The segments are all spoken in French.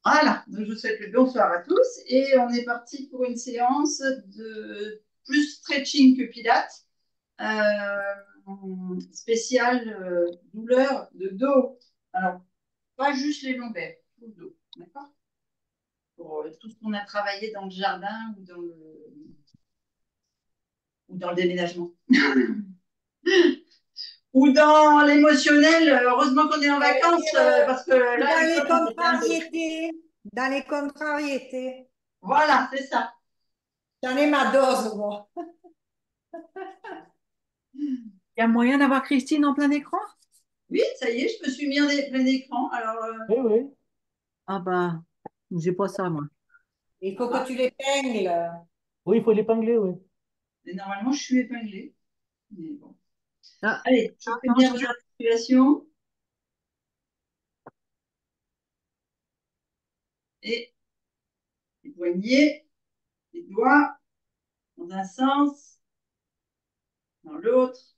Voilà, donc je vous souhaite le bonsoir à tous et on est parti pour une séance de plus stretching que pilates, spéciale douleur de dos. Alors, pas juste les lombaires, tout le dos, d'accord? Pour tout ce qu'on a travaillé dans le jardin ou dans le déménagement. Ou dans l'émotionnel, heureusement qu'on est en vacances, parce que Ou là, dans les l'école, on fait plein de... contrariétés. Dans les contrariétés. Voilà, c'est ça. J'en ai ma dose, moi. Il y a moyen d'avoir Christine en plein écran? Oui, ça y est, je me suis mis en plein écran. Alors, Oui, oui. Ah bah, j'ai pas ça, moi. Il faut que tu l'épingles. Oui, il faut l'épingler, oui. mais normalement, je suis épinglée. Mais bon. Ah, Allez, je fais non, bien vos articulations et les poignets, les doigts dans un sens, dans l'autre.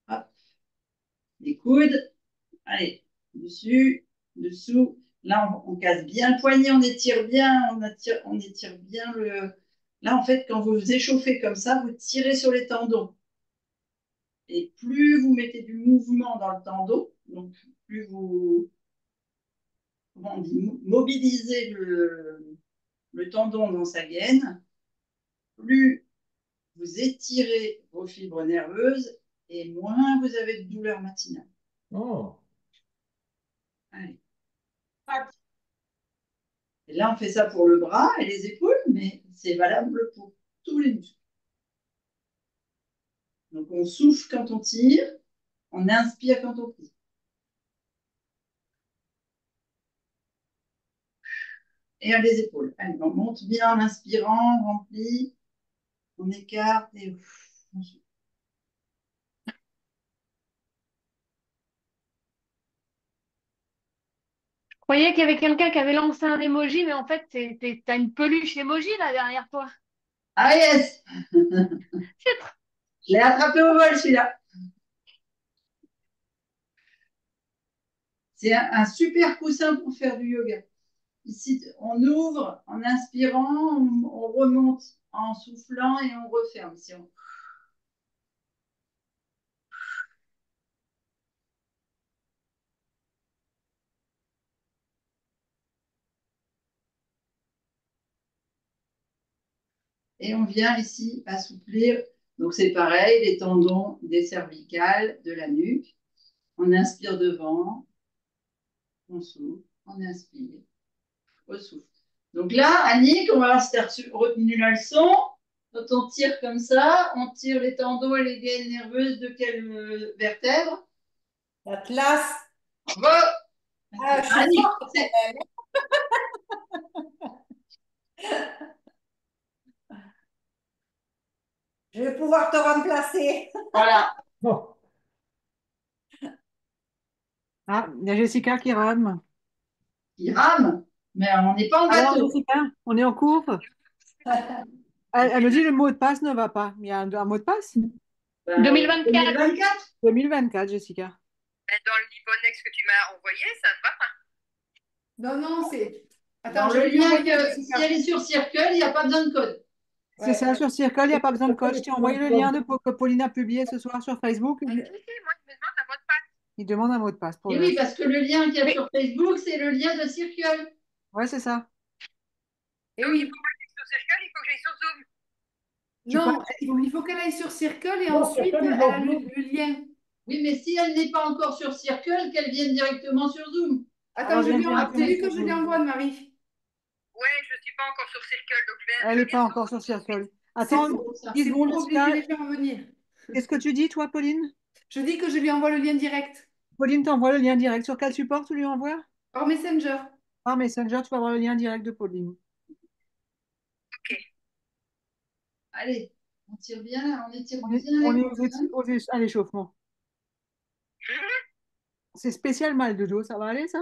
Hop, les coudes. Allez, dessus, dessous. Là, on casse bien le poignet, on étire bien, on étire bien le. Là, en fait, quand vous vous échauffez comme ça, vous tirez sur les tendons. Et plus vous mettez du mouvement dans le tendon, donc plus vous comment on dit, mobilisez le tendon dans sa gaine, plus vous étirez vos fibres nerveuses et moins vous avez de douleur matinale. Oh. Allez. Et là, on fait ça pour le bras et les épaules, mais c'est valable pour tous les muscles. Donc, on souffle quand on tire, on inspire quand on plie. Et les épaules. Allez, on monte bien en inspirant, on remplit, on écarte et on souffle. Je croyais qu'il y avait quelqu'un qui avait lancé un emoji, mais en fait, t'as une peluche emoji là derrière toi. Ah yes, C'est trop- je l'ai attrapé au vol celui-là. C'est un super coussin pour faire du yoga. Ici, on ouvre en inspirant, on remonte en soufflant et on referme. Ici, et on vient ici assouplir. Donc c'est pareil, les tendons des cervicales, de la nuque. On inspire devant, on souffle, on inspire, on souffle. Donc là, Annick, on va voir si tu as retenu la leçon. Quand on tire comme ça, on tire les tendons et les gaines nerveuses de quelle vertèbre? L'Atlas. Bravo. Ah, je suis Annick, forte quand même. Je vais pouvoir te remplacer. voilà. Oh. Ah, il y a Jessica qui rame. Il rame, mais on n'est pas en Alors, bateau. Jessica, on est en cours. Elle me dit le mot de passe ne va pas. Il y a un mot de passe? Ben, 2024. 2024. 2024, Jessica. Dans le Libonex que tu m'as envoyé, ça ne va pas. Non, non, c'est. Dans Attends, je le vais lui lien envoyer à que, si Jessica. elle est sur Circle, il n'y a pas besoin de code. C'est Ouais. ça, sur Circle, il n'y a pas besoin de code. Je t'ai envoyé le lien que Pauline a publié ce soir sur Facebook. Si, si, moi, je me demande un mot de passe. Il demande un mot de passe pour Et le. oui, parce que le lien qu'il y a Mais sur Facebook, c'est le lien de Circle. Ouais, c'est ça. Et Donc, il oui. faut que j'aille sur Circle, il faut que j'aille sur Zoom. Tu peux... Non, il faut qu'elle aille sur Circle et Non, ensuite Circle, elle ils a ont le lien. Oui, mais si elle n'est pas encore sur Circle, qu'elle vienne directement sur Zoom. Alors, Attends, viens t'as directement vu sur que je lui Zoom. envoie, Marie? Ouais, je ne suis pas encore sur Circle, donc Elle je n'est viens pas sur encore Zoom sur tout de suite. Circle. C'est Attends, Pour ça. 10 c'est secondes, pour obliger Jessica. les gens à venir. Qu'est-ce que tu dis, toi, Pauline? Je dis que je lui envoie le lien direct Pauline t'envoie le lien direct. Sur quel support tu lui envoies? par Messenger. Par Messenger, tu vas avoir le lien direct de Pauline. Ok. Allez, on tire bien, là, on étire On est, bien on les est colonnes. à l'échauffement. C'est spécial mal de dos, ça va aller, ça?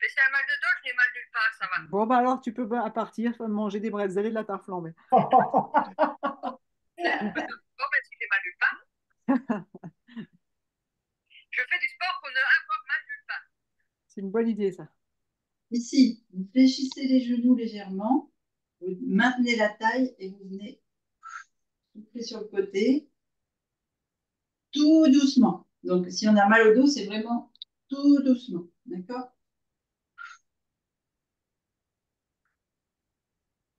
Mais c'est un mal de dos, je n'ai mal nulle part, ça va. Bon, bah alors, tu peux à partir manger des bretzels et de la tarte flambée. Bon, ben, si j'ai mal nulle part. Je fais du sport ne avoir mal nulle part. C'est une bonne idée, ça. Ici, vous fléchissez les genoux légèrement, vous maintenez la taille et vous venez souffler sur le côté, tout doucement. Donc, si on a mal au dos, c'est vraiment tout doucement. D'accord?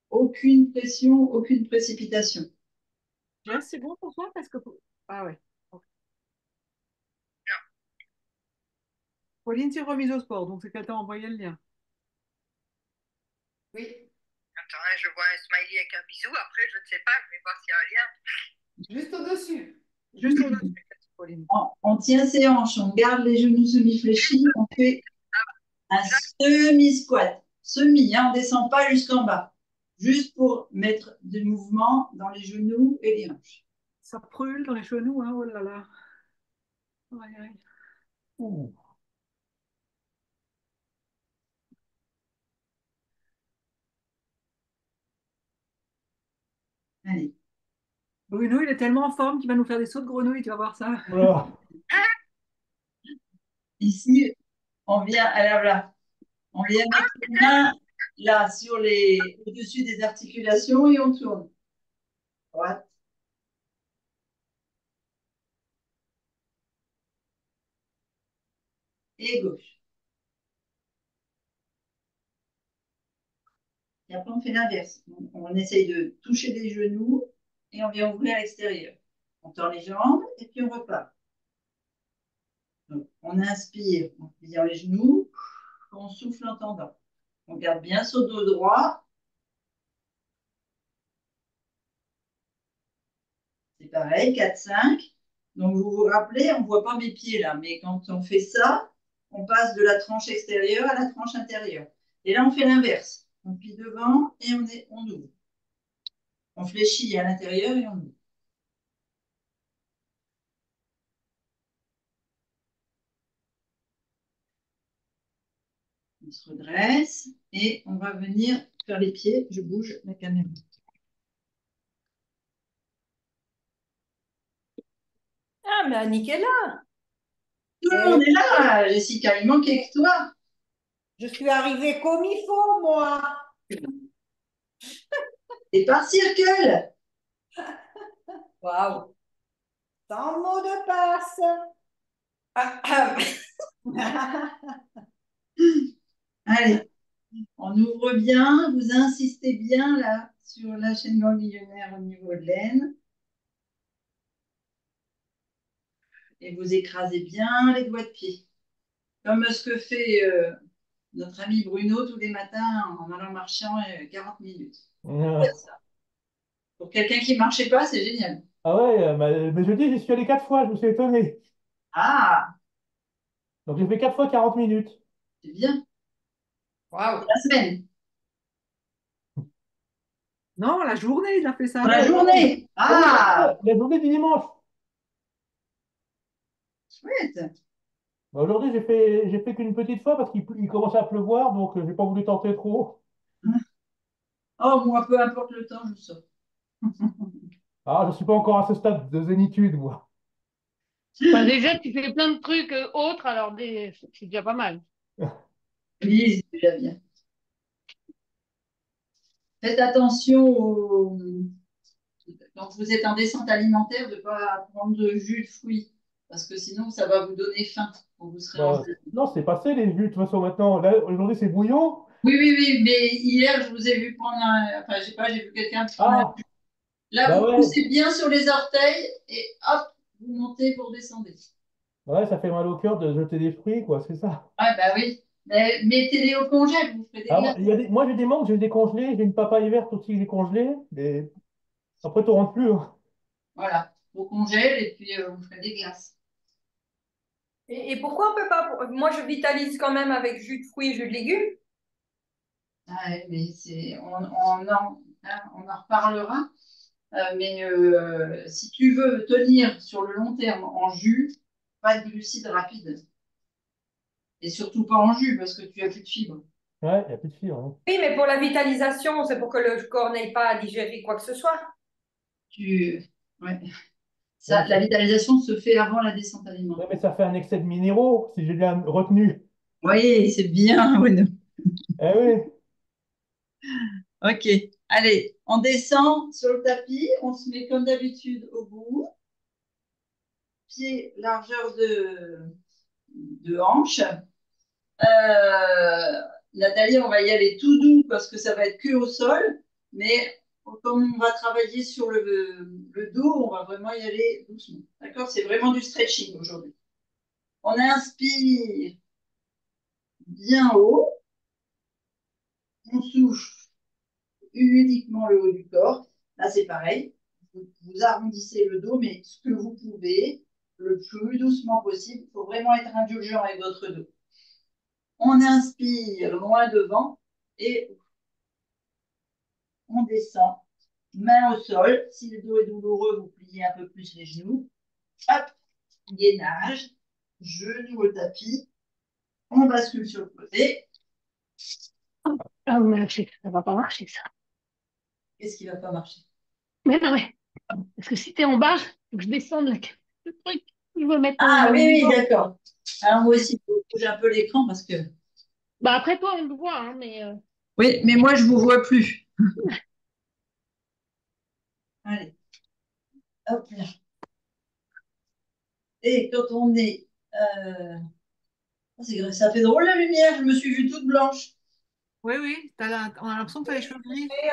Aucune pression, aucune précipitation. Jess, c'est bon pour toi parce que... Ah ouais. Ok. Pauline s'est remise au sport, donc c'est qu'elle t'a envoyé le lien. Oui. Attends, hein, je vois un smiley avec un bisou. Après, je ne sais pas, je vais voir s'il y a un lien. Juste au-dessus. Juste au-dessus, Pauline. On tient ses hanches, on garde les genoux semi-fléchis, on fait un semi-squat. Semi, hein, on ne descend pas jusqu'en bas. Juste pour mettre du mouvement dans les genoux et les hanches. Ça brûle dans les genoux, hein, oh là là. Ouais, ouais. Ouh. Allez. Bruno, il est tellement en forme qu'il va nous faire des sauts de grenouille, tu vas voir ça. Voilà. Ici, on vient, alors là, on vient mettre les mains là sur au-dessus des articulations et on tourne. Droite. Et gauche. Et après, on fait l'inverse. On essaye de toucher les genoux et on vient ouvrir à l'extérieur. On tend les jambes et puis on repart. Donc, on inspire en pliant les genoux, on souffle en tendant. On garde bien son dos droit. C'est pareil, 4-5. Donc, vous vous rappelez, on ne voit pas mes pieds là, mais quand on fait ça, on passe de la tranche extérieure à la tranche intérieure. Et là, on fait l'inverse. On plie devant et on ouvre. On fléchit à l'intérieur et on ouvre. On se redresse et on va venir faire les pieds. Je bouge la caméra. Ah, mais Annick est là. Tout le monde est là, Jessica. Il manquait que toi. Je suis arrivée comme il faut, moi. Et par circle. Waouh. Sans mot de passe. Ah, ah. Allez, on ouvre bien. Vous insistez bien là sur la chaîne ganglionnaire au niveau de l'aine. Et vous écrasez bien les doigts de pied. Comme ce que fait notre ami Bruno tous les matins en allant marcher 40 minutes. Pour quelqu'un qui ne marchait pas, c'est génial. Ah ouais, mais je dis, j'y suis allé 4 fois, je me suis étonné. Ah, Donc j'ai fait 4 fois 40 minutes. c'est bien. Waouh. La semaine. Non, la journée, il a fait ça. Dans la journée. Ah, La journée du dimanche. chouette. Bah, aujourd'hui, j'ai fait qu'une petite fois parce qu'il commençait à pleuvoir, donc j'ai pas voulu tenter trop. Oh, moi, peu importe le temps, je sors. Ah, je suis pas encore à ce stade de zénitude, moi. Enfin, déjà, tu fais plein de trucs autres, alors c'est déjà pas mal. Oui, c'est déjà bien. Faites attention quand vous êtes en descente alimentaire de ne pas prendre de jus de fruits, parce que sinon, ça va vous donner faim quand vous serez en Bah, jeu. non, c'est passé les jus, de toute façon, maintenant. Là, aujourd'hui, c'est bouillon. Oui, oui, oui, mais hier, je vous ai vu prendre enfin, je sais pas, j'ai vu quelqu'un prendre un Ah, jus. Là, bah vous ouais. poussez bien sur les orteils et hop, vous montez, vous redescendez. Ouais, ça fait mal au cœur de jeter des fruits, quoi, c'est ça. Ah, bah oui. Mais mettez-les au congèle, vous ferez des Ah, glaces. moi, j'ai des mangues, j'ai décongelé, j'ai une papaye verte aussi que j'ai congelée, mais après, tu rentres plus, hein. Voilà, au congèle et puis vous ferez des glaces. Et pourquoi on peut pas... Moi, je vitalise quand même avec jus de fruits, jus de légumes. Ah, ouais, mais on en reparlera. Mais si tu veux tenir sur le long terme en jus, pas de glucides rapides. Et surtout pas en jus parce que tu as plus de fibres. Ouais, il n'y a plus de fibres, hein. Oui, mais pour la vitalisation, c'est pour que le corps n'ait pas à digérer quoi que ce soit. Tu... Ouais. Ça, la vitalisation se fait avant la descente alimentaire. Ouais, mais ça fait un excès de minéraux, si j'ai bien retenu. Oui, c'est bien, Bruno. Eh oui. Ok, allez, on descend sur le tapis, on se met comme d'habitude au bout, pied largeur de hanche. Nathalie, on va y aller tout doux parce que ça va être que au sol, mais comme on va travailler sur le dos, on va vraiment y aller doucement. D'accord? C'est vraiment du stretching aujourd'hui. On inspire bien haut, on souffle uniquement le haut du corps. Là, c'est pareil. Vous arrondissez le dos, mais ce que vous pouvez, le plus doucement possible. Il faut vraiment être indulgent avec votre dos. On inspire loin devant et on descend. Main au sol. Si le dos est douloureux, vous pliez un peu plus les genoux. Hop, gainage. Genoux au tapis. On bascule sur le côté. Ah, mais ça va pas marcher, ça. Qu'est-ce qui ne va pas marcher? Mais non, mais, parce que si t'es en bas, faut que je descende le truc. Je veux mettre Ah mon oui, oui, niveau. d'accord. Alors moi aussi, il faut bouger un peu l'écran parce que... Bah, après, toi, on le voit, hein, mais Oui, mais moi, je ne vous vois plus. Allez, hop là. Et quand on est... ça fait drôle la lumière, je me suis vue toute blanche. Oui, oui, on a l'impression que tu as les cheveux gris. Et,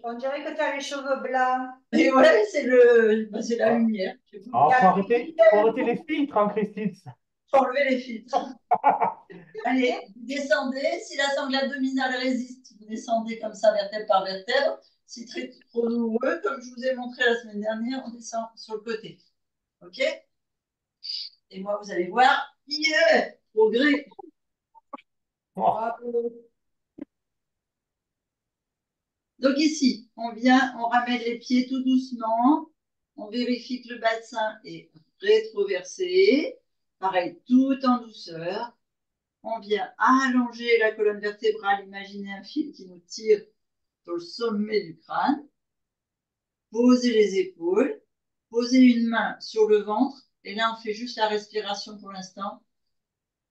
on dirait que tu as les cheveux blancs. Et ouais, c'est la Ah, lumière. Je sais pas. ah, Il y a faut arrêter les filtres, hein, Christine. Faut enlever les filtres. Allez, vous descendez. Si la sangle abdominale résiste, vous descendez comme ça, vertèbre par vertèbre. Si très trop douloureux, comme je vous ai montré la semaine dernière, on descend sur le côté. OK? Et moi, vous allez voir, yeah, progrès. Oh, Donc ici, on ramène les pieds tout doucement. On vérifie que le bassin est rétroversé. Pareil, tout en douceur. On vient allonger la colonne vertébrale. Imaginez un fil qui nous tire sur le sommet du crâne. Posez les épaules. Posez une main sur le ventre. Et là, on fait juste la respiration pour l'instant.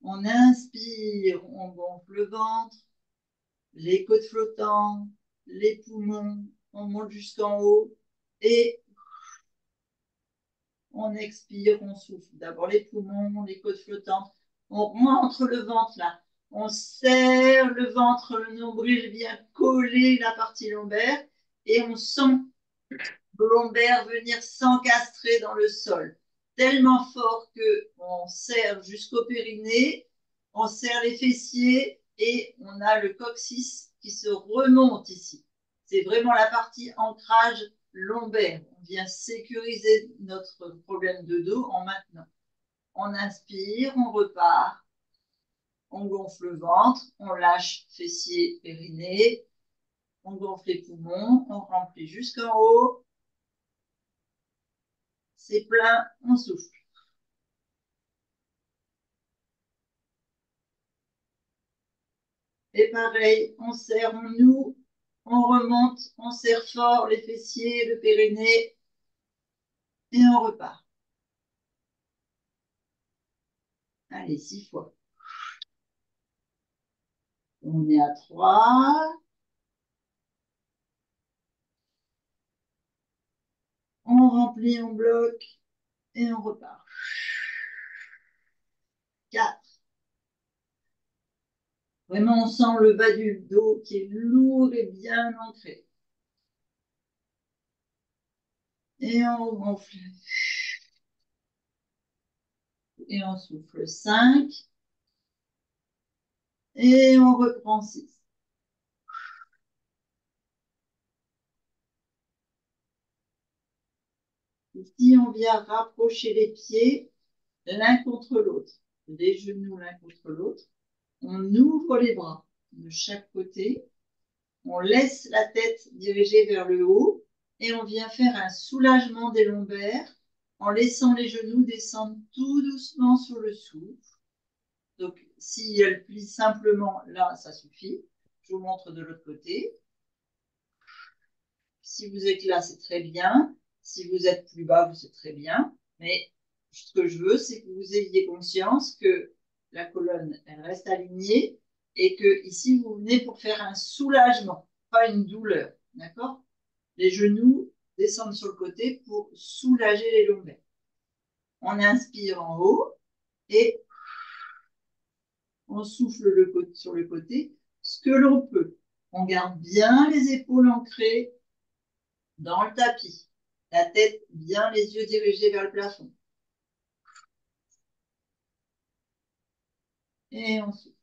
On inspire, on gonfle le ventre, les côtes flottantes, les poumons, on monte jusqu'en haut et on expire, on souffle. D'abord les poumons, les côtes flottantes. On rentre le ventre là. On serre le ventre, le nombril vient coller la partie lombaire et on sent le lombaire venir s'encastrer dans le sol. Tellement fort qu'on serre jusqu'au périnée, on serre les fessiers et on a le coccyx qui se remonte ici. C'est vraiment la partie ancrage lombaire. On vient sécuriser notre problème de dos en maintenant. On inspire, on repart, on gonfle le ventre, on lâche fessiers, périnée, on gonfle les poumons, on remplit jusqu'en haut. C'est plein, on souffle. Et pareil, on serre, on noue, on remonte, on serre fort les fessiers, le périnée, et on repart. Allez, 6 fois. On est à 3. On remplit, on bloque, et on repart. 4. Vraiment, on sent le bas du dos qui est lourd et bien ancré. Et on gonfle. Et on souffle 5. Et on reprend 6. Ici, on vient rapprocher les pieds l'un contre l'autre, les genoux l'un contre l'autre. On ouvre les bras de chaque côté. On laisse la tête dirigée vers le haut et on vient faire un soulagement des lombaires en laissant les genoux descendre tout doucement sur le souffle. Donc, si elle plie simplement là, ça suffit. Je vous montre de l'autre côté. Si vous êtes là, c'est très bien. Si vous êtes plus bas, c'est très bien. Mais ce que je veux, c'est que vous ayez conscience que la colonne, elle reste alignée et que ici, vous venez pour faire un soulagement, pas une douleur. D'accord? Les genoux descendent sur le côté pour soulager les lombaires. On inspire en haut et on souffle sur le côté ce que l'on peut. On garde bien les épaules ancrées dans le tapis. La tête bien, les yeux dirigés vers le plafond. Et on souffle.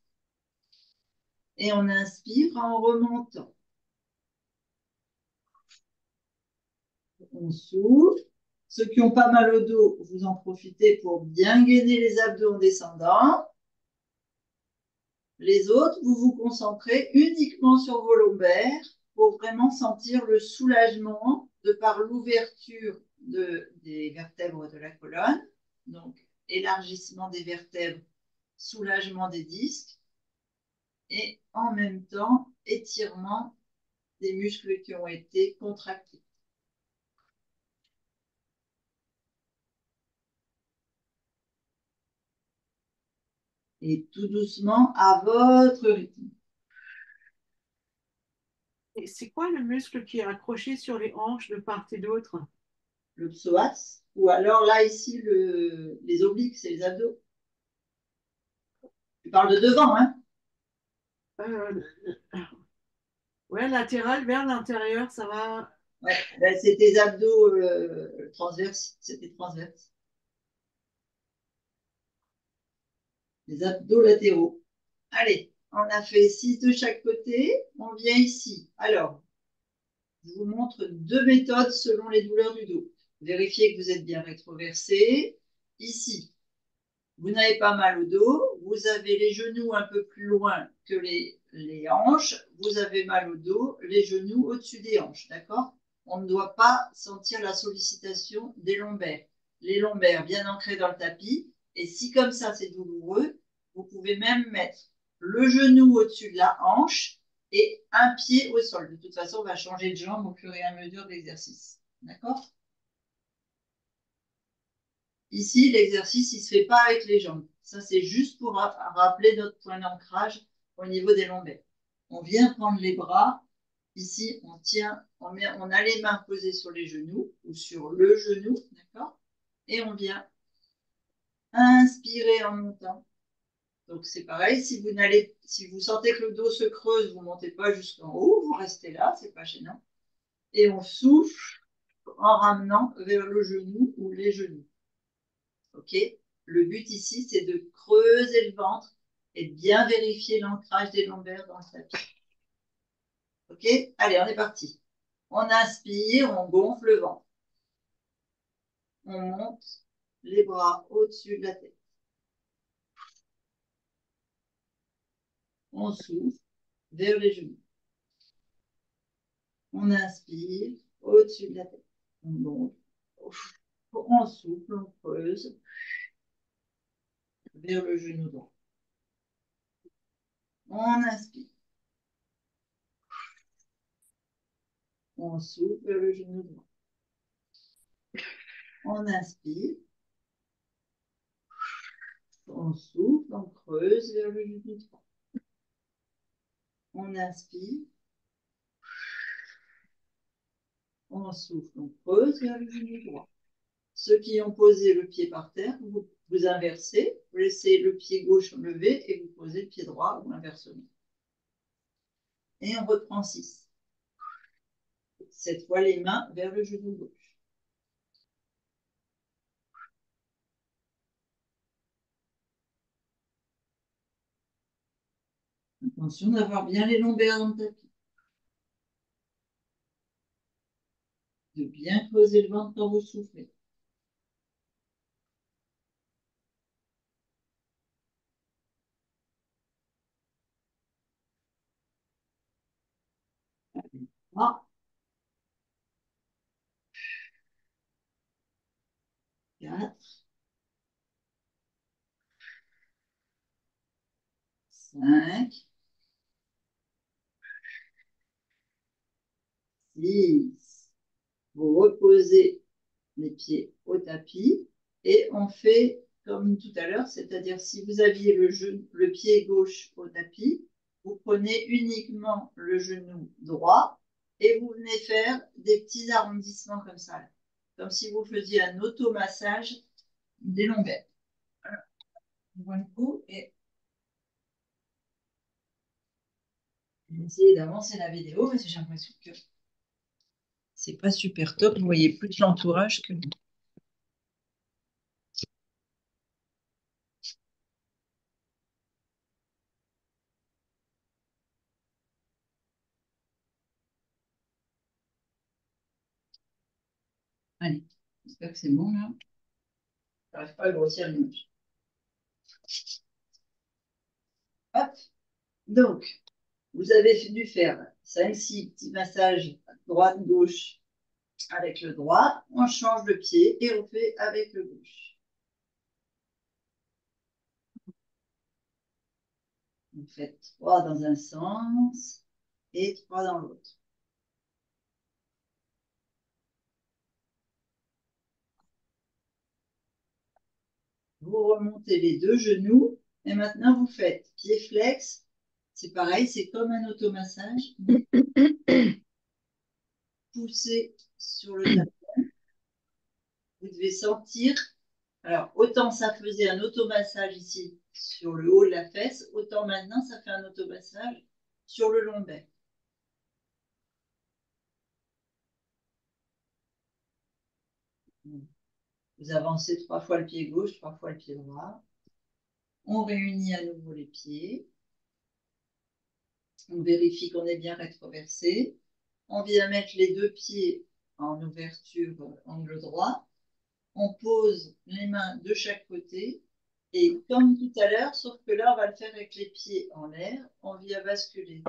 Et on inspire en remontant. On souffle. Ceux qui n'ont pas mal au dos, vous en profitez pour bien gainer les abdos en descendant. Les autres, vous vous concentrez uniquement sur vos lombaires pour vraiment sentir le soulagement de par l'ouverture des vertèbres de la colonne. Donc, élargissement des vertèbres, soulagement des disques et en même temps, étirement des muscles qui ont été contractés. Et tout doucement à votre rythme. Et c'est quoi le muscle qui est accroché sur les hanches de part et d'autre? Le psoas, ou alors là, ici, les obliques, c'est les abdos. Tu parles de devant, hein? Euh, ouais, latéral vers l'intérieur, ça va. Ouais, ben, c'est tes abdos transverses, c'était transverse. Les abdos latéraux. Allez, on a fait 6 de chaque côté. On vient ici. Alors, je vous montre 2 méthodes selon les douleurs du dos. Vérifiez que vous êtes bien rétroversé. Ici, vous n'avez pas mal au dos. Vous avez les genoux un peu plus loin que les hanches. Vous avez mal au dos, les genoux au-dessus des hanches. D'accord? On ne doit pas sentir la sollicitation des lombaires. Les lombaires bien ancrés dans le tapis. Et si comme ça c'est douloureux, vous pouvez même mettre le genou au-dessus de la hanche et un pied au sol. De toute façon, on va changer de jambe au fur et à mesure de l'exercice. D'accord? Ici, l'exercice, il ne se fait pas avec les jambes. Ça, c'est juste pour rappeler notre point d'ancrage au niveau des lombaires. On vient prendre les bras. Ici, on tient, on a les mains posées sur les genoux ou sur le genou, d'accord? Et on vient inspirer en montant. Donc, c'est pareil. Si vous sentez que le dos se creuse, vous ne montez pas jusqu'en haut, vous restez là, c'est pas gênant. Et on souffle en ramenant vers le genou ou les genoux. Ok? Le but ici, c'est de creuser le ventre et de bien vérifier l'ancrage des lombaires dans le tapis. Ok? Allez, on est parti. On inspire, on gonfle le ventre. On monte les bras au-dessus de la tête. On souffle vers les genoux. On inspire au-dessus de la tête. On monte. On souffle, on creuse vers le genou droit. On inspire. On souffle vers le genou droit. On inspire. On souffle, on creuse vers le genou droit. On inspire. On souffle, on creuse vers le genou droit. Ceux qui ont posé le pied par terre, vous inversez, vous laissez le pied gauche levé et vous posez le pied droit ou inversement. Et on reprend 6. Cette fois, les mains vers le genou gauche. Attention d'avoir bien les lombaires dans le tapis. De bien creuser le ventre quand vous soufflez. Allez. 3, 4, 5, 6. Vous reposez les pieds au tapis et on fait comme tout à l'heure, c'est-à-dire si vous aviez le pied gauche au tapis, vous prenez uniquement le genou droit et vous venez faire des petits arrondissements comme ça, comme si vous faisiez un automassage des lombaires. Voilà. On voit le coup et je vais essayer d'avancer la vidéo parce que j'ai l'impression que c'est pas super top. Vous voyez plus l'entourage que. Allez, j'espère que c'est bon là. J'arrive pas à grossir l'image. Hop. Donc, vous avez dû faire 5-6 petits massages droite-gauche avec le droit. On change le pied et on fait avec le gauche. Vous faites 3 dans un sens et 3 dans l'autre. Vous remontez les deux genoux et maintenant vous faites pied flex. C'est pareil, c'est comme un automassage. Poussez sur le tapis. Vous devez sentir. Alors, autant ça faisait un automassage ici sur le haut de la fesse, autant maintenant ça fait un automassage sur le lombaire. Vous avancez 3 fois le pied gauche, 3 fois le pied droit. On réunit à nouveau les pieds. On vérifie qu'on est bien rétroversé. On vient mettre les deux pieds en ouverture angle droit. On pose les mains de chaque côté. Et comme tout à l'heure, sauf que là, on va le faire avec les pieds en l'air. On vient basculer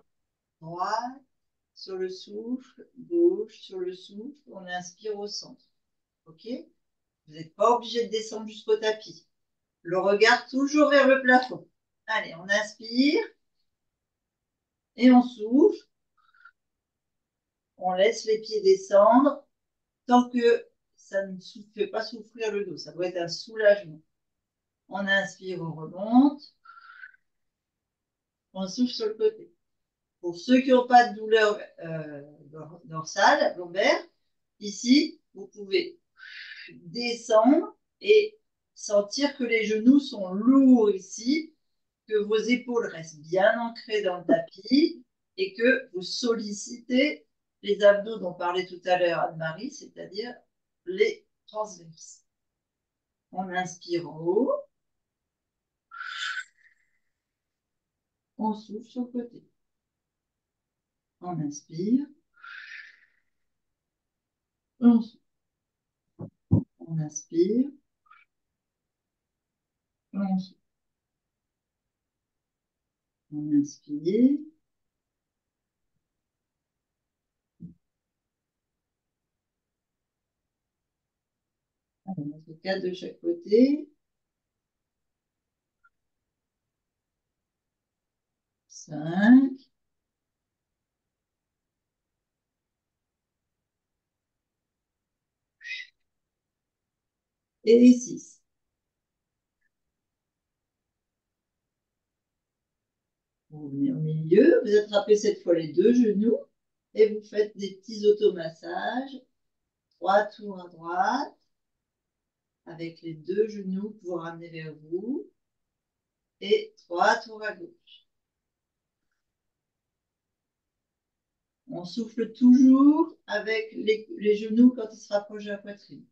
droite sur le souffle, gauche sur le souffle. On inspire au centre. OK? Vous n'êtes pas obligé de descendre jusqu'au tapis. Le regard toujours vers le plafond. Allez, on inspire et on souffle. On laisse les pieds descendre tant que ça ne fait pas souffrir le dos. Ça doit être un soulagement. On inspire, on remonte. On souffle sur le côté. Pour ceux qui n'ont pas de douleur dorsale, lombaire, ici, vous pouvez descendre et sentir que les genoux sont lourds ici, que vos épaules restent bien ancrées dans le tapis et que vous sollicitez les abdos dont parlait tout à l'heure Anne-Marie, c'est-à-dire les transverses. On inspire en haut. On souffle sur le côté. On inspire. On souffle. On inspire. On souffle. On inspire. On met 4 de chaque côté. 5. Et 6. Vous venez au milieu, vous attrapez cette fois les deux genoux et vous faites des petits automassages. 3 tours à droite avec les deux genoux que vous ramenez vers vous et 3 tours à gauche. On souffle toujours avec les genoux quand ils se rapprochent de la poitrine.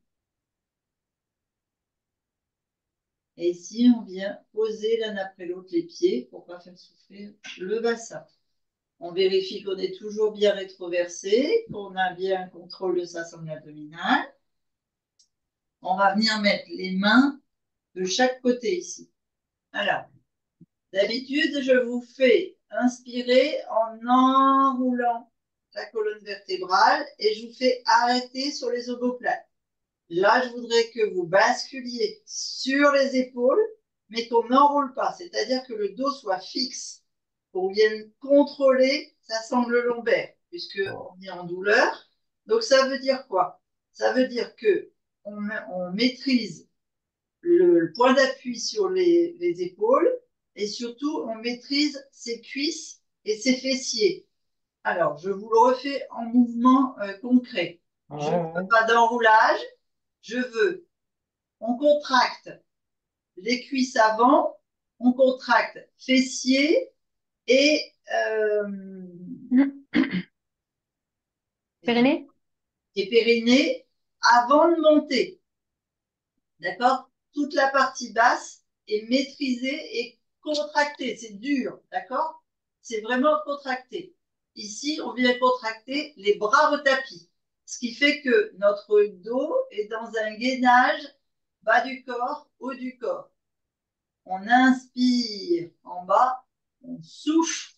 Et ici, on vient poser l'un après l'autre les pieds pour ne pas faire souffrir le bassin. On vérifie qu'on est toujours bien rétroversé, qu'on a bien un contrôle de sa sangle abdominale. On va venir mettre les mains de chaque côté ici. Alors, d'habitude, je vous fais inspirer en enroulant la colonne vertébrale et je vous fais arrêter sur les omoplates. Là, je voudrais que vous basculiez sur les épaules, mais qu'on n'enroule pas, c'est-à-dire que le dos soit fixe pour bien contrôler sa sangle lombaire, puisqu'on est en douleur. Donc, ça veut dire quoi? Ça veut dire que on maîtrise le point d'appui sur les épaules et surtout, on maîtrise ses cuisses et ses fessiers. Alors, je vous le refais en mouvement concret. Je ne veux Ouais. pas d'enroulage. Je veux, on contracte les cuisses avant, on contracte fessiers et, Périnée? et périnée avant de monter. D'accord? Toute la partie basse est maîtrisée et contractée. C'est dur, d'accord? C'est vraiment contracté. Ici, on vient contracter les bras au tapis. Ce qui fait que notre dos est dans un gainage bas du corps, haut du corps. On inspire en bas, on souffle,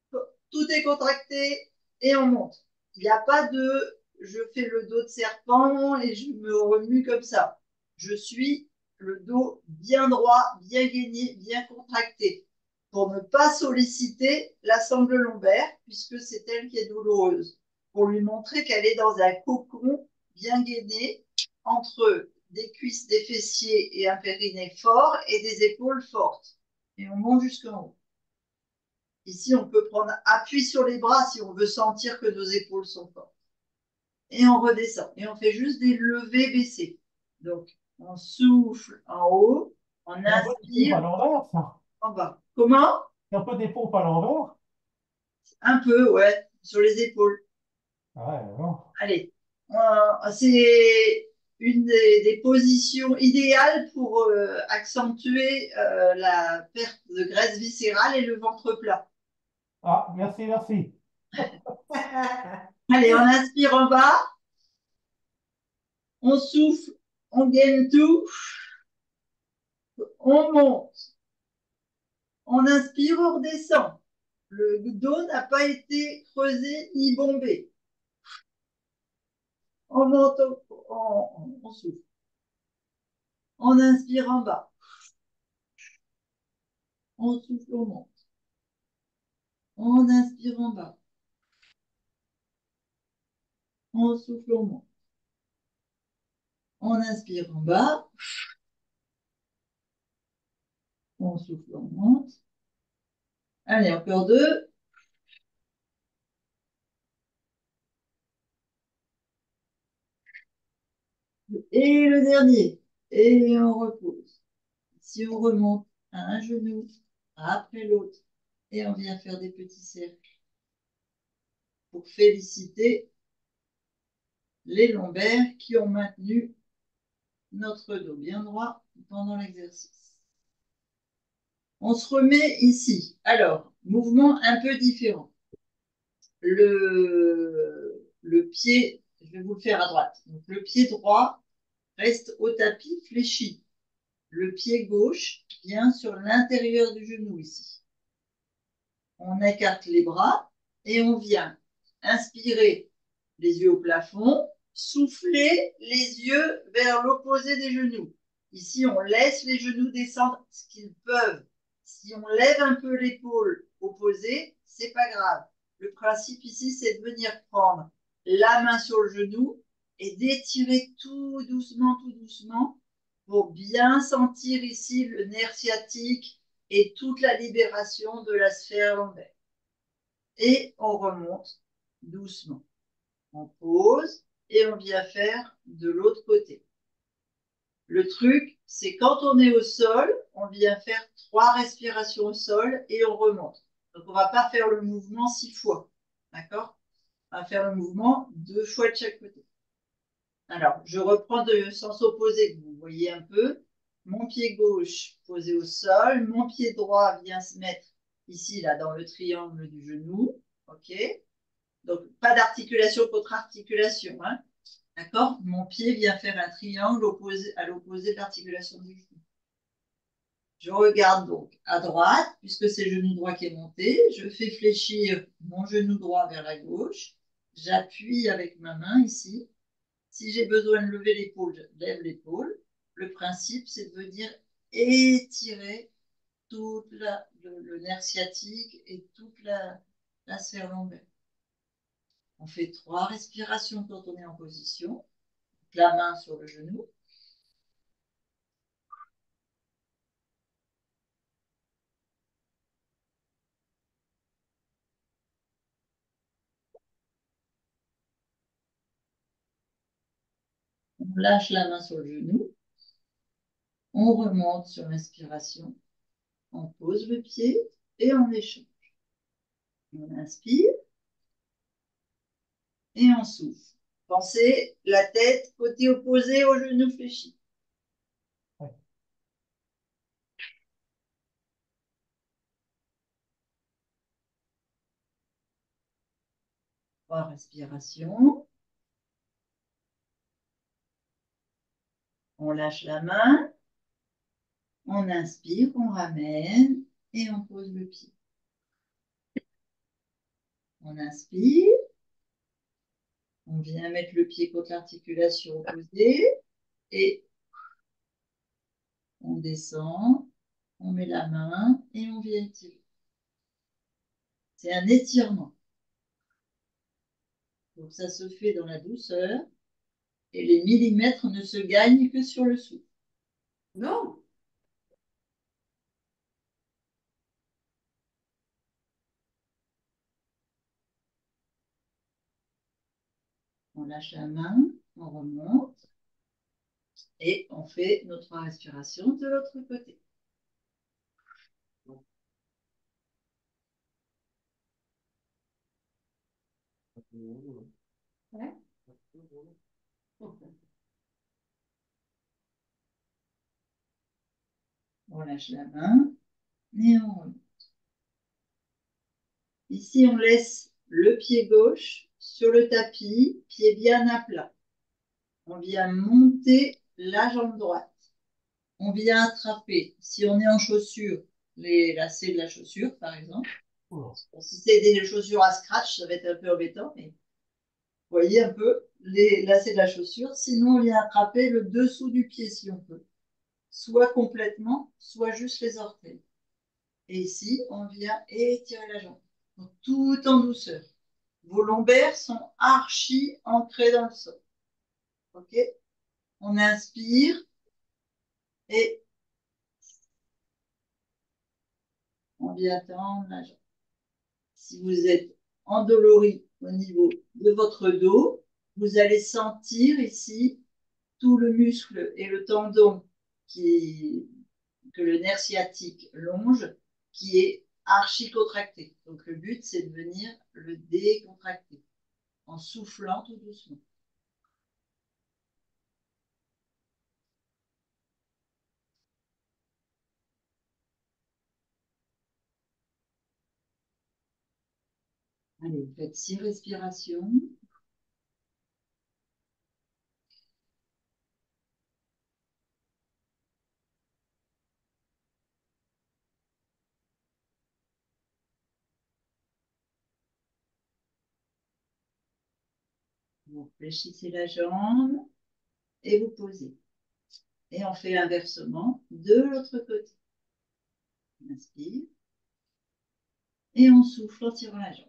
tout est contracté et on monte. Il n'y a pas de je fais le dos de serpent et je me remue comme ça. Je suis le dos bien droit, bien gainé, bien contracté pour ne pas solliciter la sangle lombaire puisque c'est elle qui est douloureuse. Pour lui montrer qu'elle est dans un cocon bien gainé entre des cuisses, des fessiers et un périnée fort et des épaules fortes. Et on monte jusqu'en haut. Ici, on peut prendre appui sur les bras si on veut sentir que nos épaules sont fortes. Et on redescend. Et on fait juste des levées baissées. Donc, on souffle en haut, on C'est un peu des pompes à inspire l'envers, ça. en bas. Comment? C'est un peu des pompes à l'envers. Un peu, ouais, sur les épaules. Ouais, bon. Allez, c'est une des positions idéales pour accentuer la perte de graisse viscérale et le ventre plat. Ah, merci, merci. Allez, on inspire en bas, on souffle, on gaine tout, on monte. On inspire, on redescend. Le dos n'a pas été creusé ni bombé. On monte, on souffle. On inspire en bas. On souffle, on monte. On inspire en bas. On souffle, on monte. On inspire en bas. On souffle, on monte. Allez, encore deux. Et le dernier. Et on repose. Si on remonte à un genou après l'autre, et on vient faire des petits cercles pour féliciter les lombaires qui ont maintenu notre dos bien droit pendant l'exercice. On se remet ici. Alors, mouvement un peu différent. Le pied, je vais vous le faire à droite. Donc, le pied droit reste au tapis fléchi. Le pied gauche vient sur l'intérieur du genou ici. On écarte les bras et on vient inspirer les yeux au plafond, souffler les yeux vers l'opposé des genoux. Ici, on laisse les genoux descendre ce qu'ils peuvent. Si on lève un peu l'épaule opposée, c'est pas grave. Le principe ici, c'est de venir prendre la main sur le genou et d'étirer tout doucement, pour bien sentir ici le nerf sciatique et toute la libération de la sphère lombaire. Et on remonte doucement. On pose et on vient faire de l'autre côté. Le truc, c'est quand on est au sol, on vient faire 3 respirations au sol et on remonte. Donc, on ne va pas faire le mouvement 6 fois. D'accord? On va faire le mouvement 2 fois de chaque côté. Alors, je reprends de sens opposé, que vous voyez un peu. Mon pied gauche posé au sol, mon pied droit vient se mettre ici, là, dans le triangle du genou. OK? Donc, pas d'articulation contre articulation. Hein? D'accord? Mon pied vient faire un triangle à l'opposé de l'articulation du genou. Je regarde donc à droite, puisque c'est le genou droit qui est monté. Je fais fléchir mon genou droit vers la gauche. J'appuie avec ma main ici. Si j'ai besoin de lever l'épaule, je lève l'épaule. Le principe, c'est de venir étirer tout le nerf sciatique et toute la sphère lombaire. On fait 3 respirations quand on est en position. La main sur le genou. On lâche la main sur le genou. On remonte sur l'inspiration. On pose le pied et on échange. On inspire et on souffle. Pensez la tête côté opposé au genou fléchi. Ouais. Trois respirations. On lâche la main. On inspire, on ramène et on pose le pied. On inspire. On vient mettre le pied contre l'articulation opposée et on descend. On met la main et on vient étirer. C'est un étirement. Donc ça se fait dans la douceur et les millimètres ne se gagnent que sur le souffle. Non. On lâche la main, on remonte et on fait notre respiration de l'autre côté. Ouais. On lâche la main et on remonte. Ici, on laisse le pied gauche sur le tapis, pied bien à plat. On vient monter la jambe droite. On vient attraper, si on est en chaussure, les lacets de la chaussure, par exemple. Oula. Bon, si c'est des chaussures à scratch, ça va être un peu embêtant, mais vous voyez un peu les lacets de la chaussure. Sinon, on vient attraper le dessous du pied, si on peut. Soit complètement, soit juste les orteils. Et ici, on vient étirer la jambe. Donc, tout en douceur. Vos lombaires sont archi ancrés dans le sol. OK? On inspire et on vient tendre la jambe. Si vous êtes endolori au niveau de votre dos, vous allez sentir ici tout le muscle et le tendon que le nerf sciatique longe, qui est archi contracté. Donc le but, c'est de venir le décontracter en soufflant tout doucement. Allez, vous faites 6 respirations. Vous fléchissez la jambe et vous posez. Et on fait l'inversement de l'autre côté. On inspire et on souffle en tirant la jambe.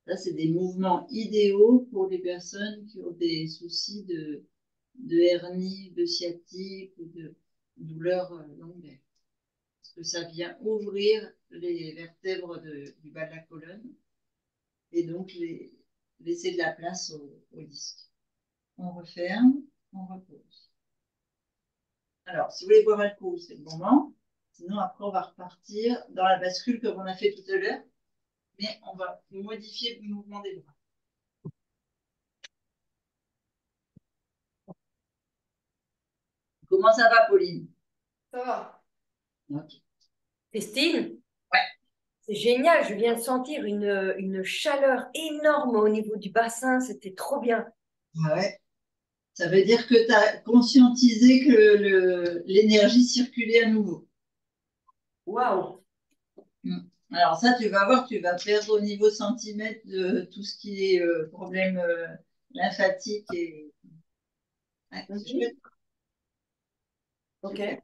Ça, c'est des mouvements idéaux pour les personnes qui ont des soucis de hernie, de sciatique ou de douleurs lombaires. Parce que ça vient ouvrir les vertèbres du bas de la colonne et donc laisser de la place au disque. On referme, on repose. Alors, si vous voulez boire un coup, c'est le moment. Sinon, après, on va repartir dans la bascule comme on a fait tout à l'heure. Mais on va modifier le mouvement des bras. Comment ça va, Pauline? Ça va. Ok. Christine, Ouais. c'est génial. Je viens de sentir une chaleur énorme au niveau du bassin. C'était trop bien. Ah ouais. Ça veut dire que tu as conscientisé que l'énergie circulait à nouveau. Waouh. Alors ça, tu vas voir, tu vas perdre au niveau centimètre de tout ce qui est problème lymphatique et ouais, c'est chouette. Ok. Super.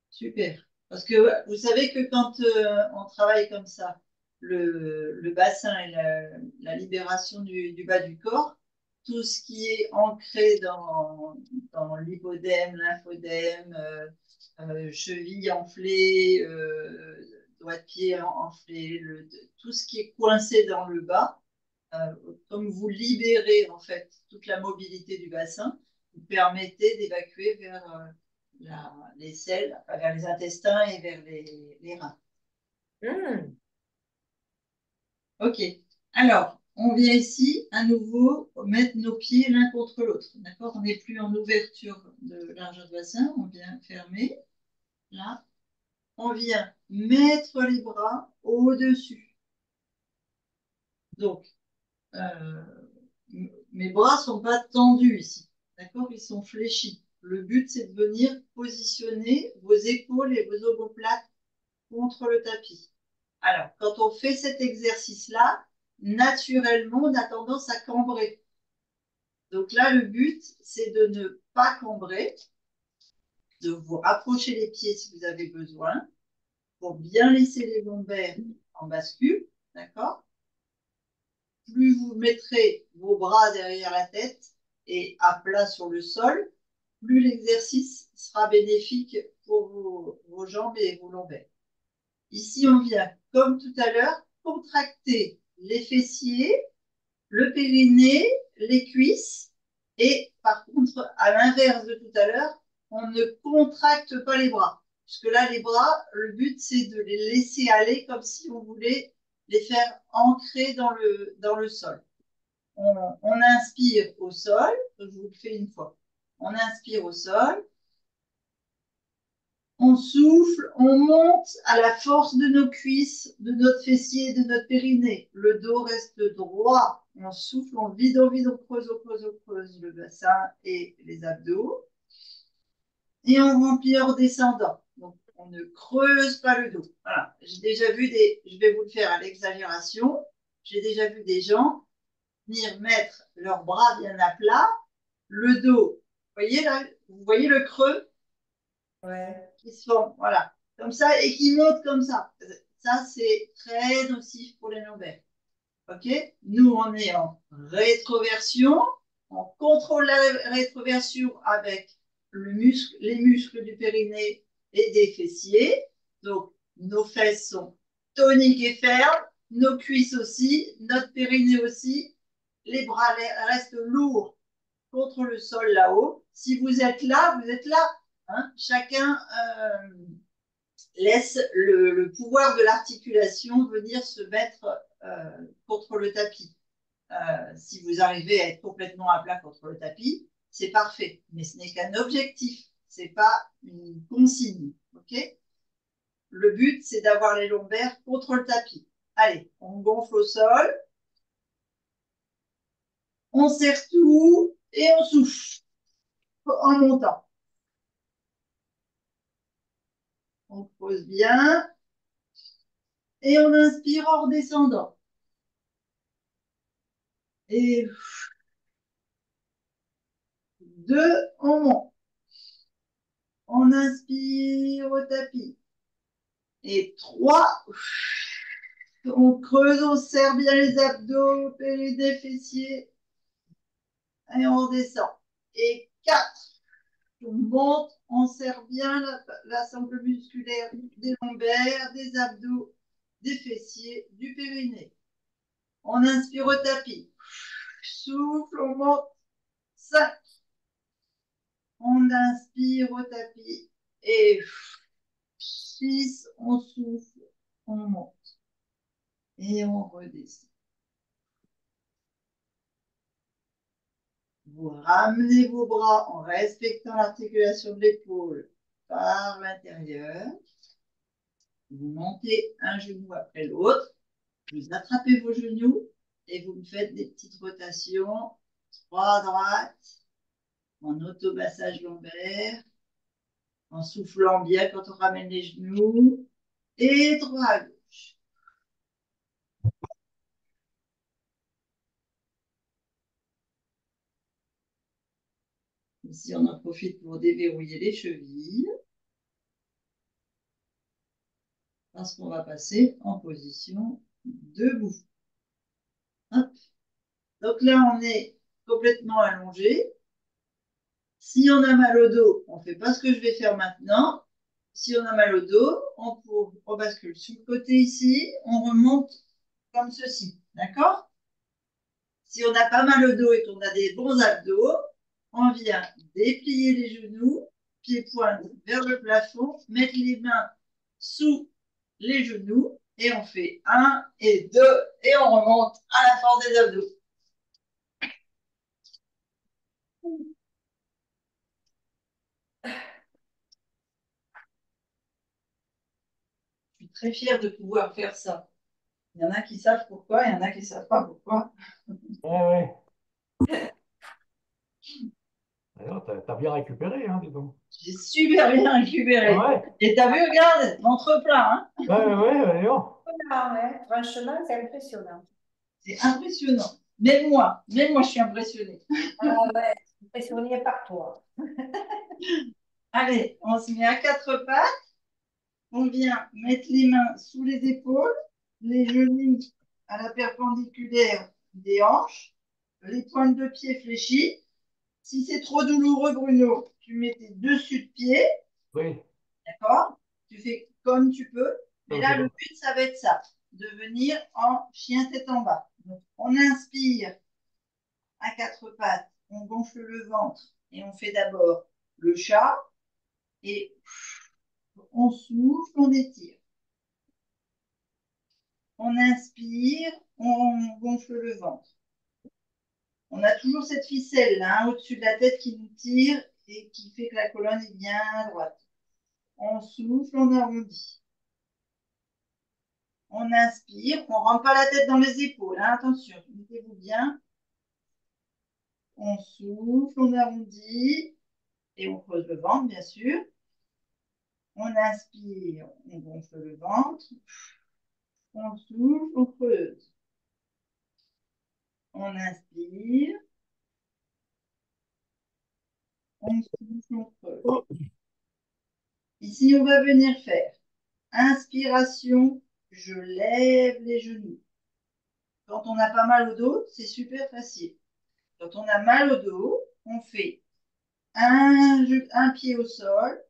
Super. Parce que vous savez que quand on travaille comme ça, le bassin et la libération du bas du corps, tout ce qui est ancré dans l'hypodème, lymphodème, cheville enflée, doigt de pied enflé, tout ce qui est coincé dans le bas, comme vous libérez en fait toute la mobilité du bassin, vous permettez d'évacuer vers les selles, vers les intestins et vers les reins. Hmm. Ok. Alors, on vient ici à nouveau mettre nos pieds l'un contre l'autre. D'accord? On n'est plus en ouverture de largeur de bassin, on vient fermer. Là, on vient mettre les bras au-dessus. Donc, mes bras ne sont pas tendus ici. D'accord? Ils sont fléchis. Le but, c'est de venir positionner vos épaules et vos omoplates contre le tapis. Alors, quand on fait cet exercice-là, naturellement, on a tendance à cambrer. Donc là, le but, c'est de ne pas cambrer, de vous rapprocher les pieds si vous avez besoin, pour bien laisser les lombaires en bascule, d'accord? Plus vous mettrez vos bras derrière la tête et à plat sur le sol, plus l'exercice sera bénéfique pour vos jambes et vos lombaires. Ici, on vient, comme tout à l'heure, contracter les fessiers, le périnée, les cuisses. Et par contre, à l'inverse de tout à l'heure, on ne contracte pas les bras. Puisque là, les bras, le but, c'est de les laisser aller comme si on voulait les faire ancrer dans le sol. On inspire au sol, je vous le fais une fois. On inspire au sol, on souffle, on monte à la force de nos cuisses, de notre fessier, de notre périnée. Le dos reste droit. On souffle, on vide, on creuse, le bassin et les abdos. Et on remplit en descendant. Donc, on ne creuse pas le dos. Voilà. J'ai déjà vu je vais vous le faire à l'exagération. J'ai déjà vu des gens venir mettre leurs bras bien à plat, le dos. Vous voyez là, vous voyez le creux? Ouais. Qui se forment, voilà, comme ça, et qui montent comme ça. Ça, c'est très nocif pour les lombaires. OK? Nous, on est en rétroversion. On contrôle la rétroversion avec les muscles du périnée et des fessiers. Donc, nos fesses sont toniques et fermes, nos cuisses aussi, notre périnée aussi. Les bras restent lourds contre le sol là-haut. Si vous êtes là, vous êtes là. Hein? Chacun laisse le pouvoir de l'articulation venir se mettre contre le tapis. Si vous arrivez à être complètement à plat contre le tapis, c'est parfait. Mais ce n'est qu'un objectif, ce n'est pas une consigne. Okay? Le but, c'est d'avoir les lombaires contre le tapis. Allez, on gonfle au sol. On serre tout et on souffle en montant. On pose bien. Et on inspire en redescendant. Et 2, on monte. On inspire au tapis. Et 3, on creuse, on serre bien les abdos, périnée, fessiers. Et on redescend. Et 4, on monte, on serre bien l'ensemble musculaire des lombaires, des abdos, des fessiers, du périnée. On inspire au tapis. Souffle, on monte. 5. On inspire au tapis. Et 6, on souffle, on monte. Et on redescend. Vous ramenez vos bras en respectant l'articulation de l'épaule par l'intérieur. Vous montez un genou après l'autre. Vous attrapez vos genoux et vous me faites des petites rotations. 3 à droite, en automassage lombaire, en soufflant bien quand on ramène les genoux. Et 3 à gauche. Ici, on en profite pour déverrouiller les chevilles. Parce qu'on va passer en position debout. Hop. Donc là, on est complètement allongé. Si on a mal au dos, on ne fait pas ce que je vais faire maintenant. Si on a mal au dos, on bascule sur le côté ici, on remonte comme ceci. D'accord? Si on n'a pas mal au dos et qu'on a des bons abdos, on vient déplier les genoux, pieds points vers le plafond, mettre les mains sous les genoux et on fait 1 et 2 et on remonte à la force des abdos. Je suis très fière de pouvoir faire ça. Il y en a qui savent pourquoi, il y en a qui ne savent pas pourquoi. Ouais, ouais. D'ailleurs, t'as bien récupéré, hein, dis donc. J'ai super bien Ah récupéré. ouais, Et t'as vu, regarde, ventre plein, hein? ouais, d'ailleurs. Ah ouais, franchement, c'est impressionnant. C'est impressionnant. Même moi, je suis impressionnée. Ah ouais, impressionné par toi. Allez, on se met à quatre pattes. On vient mettre les mains sous les épaules, les genoux à la perpendiculaire des hanches, les pointes de pied fléchies. Si c'est trop douloureux, Bruno, tu mets tes dessus de pied, Oui, d'accord? Tu fais comme tu peux. Mais ok. là, le but, ça va être ça, de venir en chien tête en bas. Donc, on inspire à quatre pattes, on gonfle le ventre et on fait d'abord le chat et on souffle, on étire. On inspire, on gonfle le ventre. On a toujours cette ficelle là, au-dessus de la tête qui nous tire et qui fait que la colonne est bien droite. On souffle, on arrondit. On inspire, on ne rentre pas la tête dans les épaules, hein, attention, mettez-vous bien. On souffle, on arrondit et on creuse le ventre, bien sûr. On inspire, on gonfle le ventre. On souffle, on creuse. On inspire, on souffle, on creuse. Oh, Ici, on va venir faire inspiration, je lève les genoux. Quand on a pas mal au dos, c'est super facile. Quand on a mal au dos, on fait un pied au sol,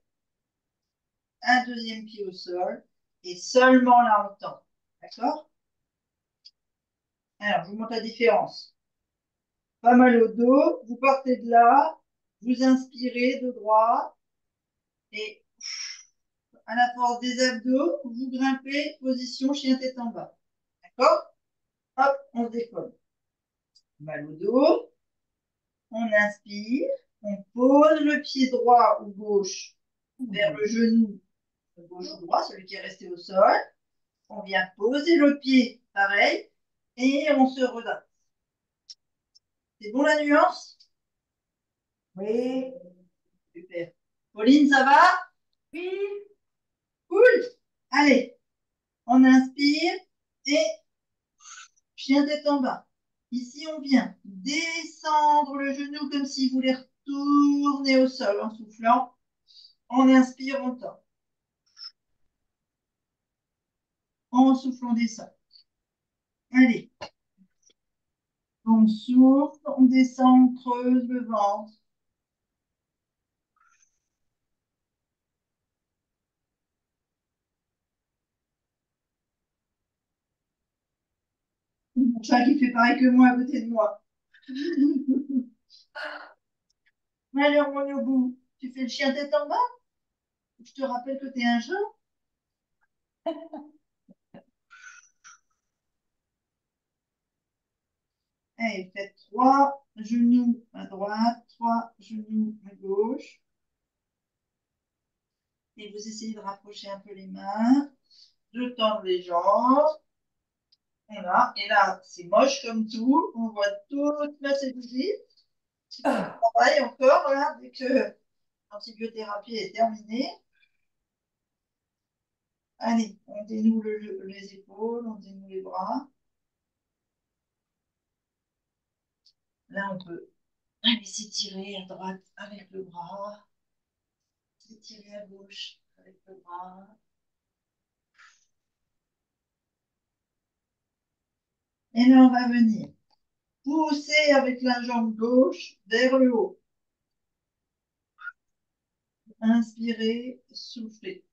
un deuxième pied au sol, et seulement là, on tend. D'accord? Alors, je vous montre la différence. Pas mal au dos, vous partez de là, vous inspirez de droite, et à la force des abdos, vous grimpez, position chien tête en bas. D'accord? Hop, on se décolle. Mal au dos, on inspire, on pose le pied droit ou gauche vers le genou, gauche ou droit, celui qui est resté au sol. On vient poser le pied, pareil, et on se redresse. C'est bon la nuance? Oui, Super. Pauline, ça va? oui. Cool. Allez, on inspire et chien tête en bas. Ici, on vient descendre le genou comme s'il voulait retourner au sol en soufflant. On inspire, on tend. En soufflant, on descend. Allez, on souffle, on descend, on creuse le ventre. Mon chat qui fait pareil que moi à côté de moi. Alors, mon Yobu, tu fais le chien tête en bas? Je te rappelle que tu es un chat. Allez, faites trois genoux à droite, trois genoux à gauche. Et vous essayez de rapprocher un peu les mains, de tendre les jambes. Voilà. Et là, c'est moche comme tout. On voit toute ma cellulite. Petit peu de travail encore, là, dès que l'antibiothérapie est terminée. Allez, on dénoue les épaules, on dénoue les bras. Là, on peut aller s'étirer à droite avec le bras, s'étirer à gauche avec le bras. Et là, on va venir pousser avec la jambe gauche vers le haut. Inspirez, soufflez.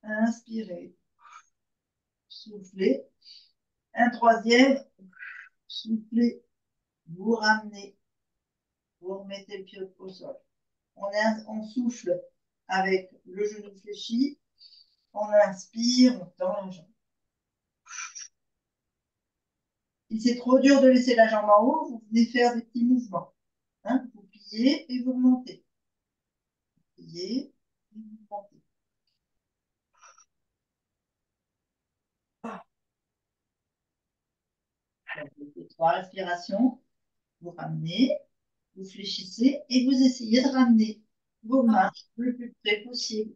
Inspirez, soufflez. Un troisième, soufflez, vous ramenez, vous remettez le pied au sol. On souffle avec le genou fléchi, on inspire, on tend la jambe. Si c'est trop dur de laisser la jambe en haut, vous venez faire des petits mouvements. Hein, vous pliez et vous remontez. Vous pliez et vous remontez. Vous faites 3 respirations, vous ramenez, vous fléchissez et vous essayez de ramener vos mains le plus près possible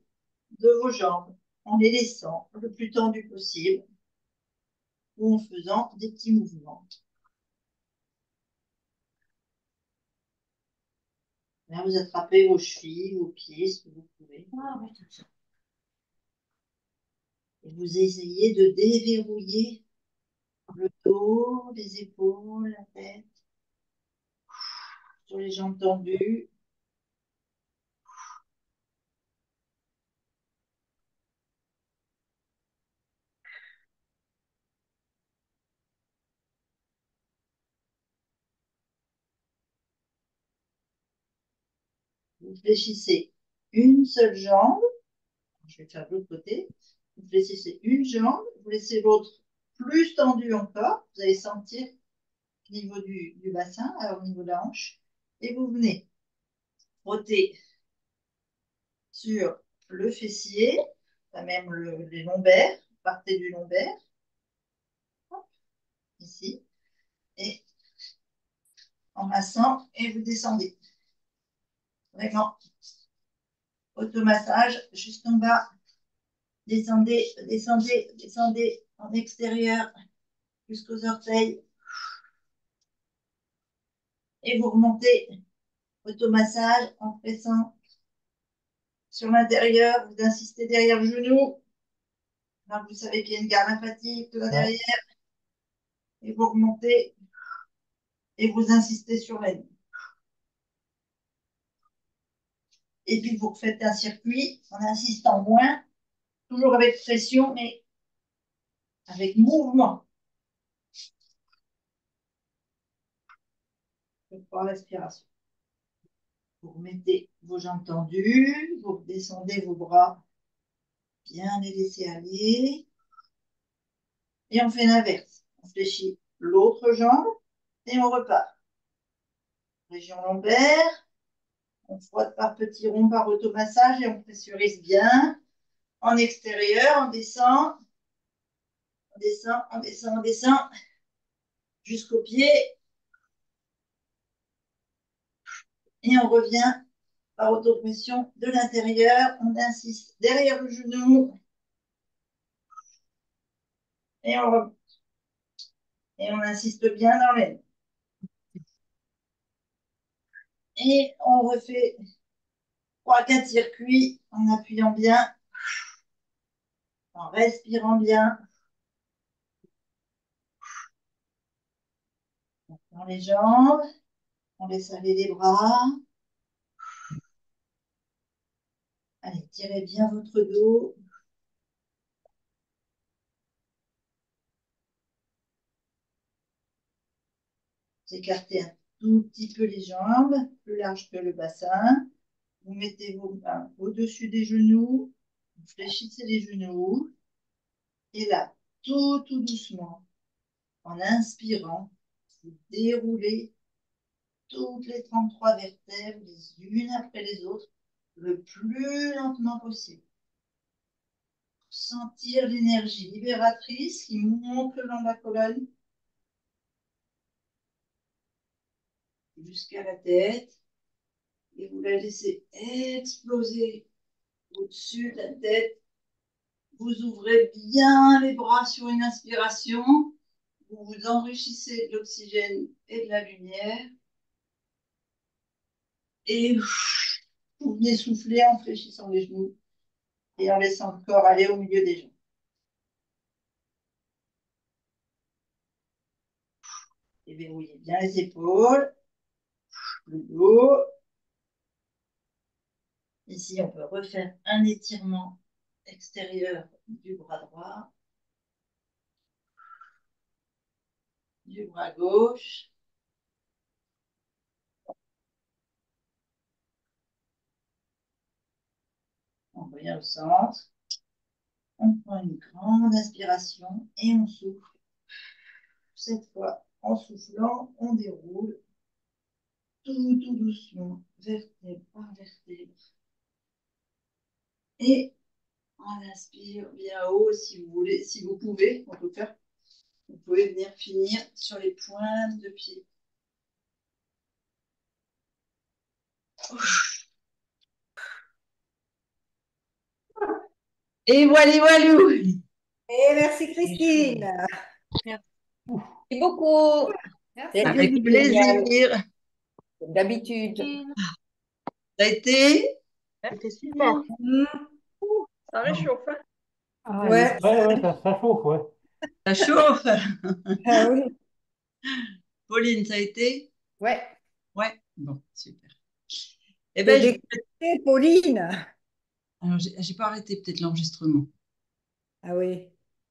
de vos jambes en les laissant le plus tendues possible ou en faisant des petits mouvements. Là, vous attrapez vos chevilles, vos pieds, ce que vous pouvez. Et vous essayez de déverrouiller le dos, les épaules, la tête, sur les jambes tendues. Vous fléchissez une seule jambe. Je vais faire de l'autre côté. Vous fléchissez une jambe, vous laissez l'autre plus tendue encore. Vous allez sentir au niveau du bassin, au niveau de la hanche. Et vous venez frotter sur le fessier, même les lombaires. Partez du lombaire, ici, et en massant, et vous descendez. Vraiment, automassage, juste en bas. Descendez, descendez, descendez en extérieur jusqu'aux orteils. Et vous remontez, automassage en pressant sur l'intérieur. Vous insistez derrière le genou. Là, vous savez qu'il y a une garde lymphatique là derrière. Et vous remontez et vous insistez sur la ligne. Et puis vous refaites un circuit en insistant moins, toujours avec pression, mais avec mouvement. 3 respirations. Vous remettez vos jambes tendues, vous descendez vos bras, bien les laisser aller. Et on fait l'inverse. On fléchit l'autre jambe et on repart. Région lombaire, on frotte par petits ronds, par automassage et on pressurise bien. En extérieur, on descend, on descend, on descend, on descend jusqu'au pied. Et on revient par autopression de l'intérieur. On insiste derrière le genou. Et on insiste bien dans l'aine. Et on refait 3-4 circuits en appuyant bien, en respirant bien. Dans les jambes, on laisse aller les bras. Allez, tirez bien votre dos. Vous écartez un tout petit peu les jambes, plus large que le bassin. Vous mettez vos mains au-dessus des genoux. Vous fléchissez les genoux. Et là, tout doucement, en inspirant, vous déroulez toutes les 33 vertèbres, les unes après les autres, le plus lentement possible. Sentir l'énergie libératrice qui monte le long de la colonne jusqu'à la tête. Et vous la laissez exploser au-dessus de la tête. Vous ouvrez bien les bras sur une inspiration. Vous vous enrichissez de l'oxygène et de la lumière. Et vous venez souffler en fléchissant les genoux et en laissant le corps aller au milieu des jambes. Déverrouillez bien les épaules, le dos. Ici, on peut refaire un étirement extérieur du bras droit, du bras gauche. On revient au centre. On prend une grande inspiration et on souffle. Cette fois, en soufflant, on déroule tout doucement, vertèbre par vertèbre. Et on inspire bien haut si vous voulez, si vous pouvez, en tout cas. Vous pouvez venir finir sur les pointes de pied. Et voilà, voilou. Et merci Christine. Merci beaucoup. Merci. Avec plaisir. Comme d'habitude. Ça a été? C'était super. Mm. Ça réchauffe. Hein. Ah, Ouais. Ouais, ça chauffe, ouais. Ça chauffe. Ah oui. Pauline, ça a été? Ouais. Ouais. Bon, super. Eh ben, Dégoûtée, Pauline. alors, j'ai pas arrêté peut-être l'enregistrement. Ah oui.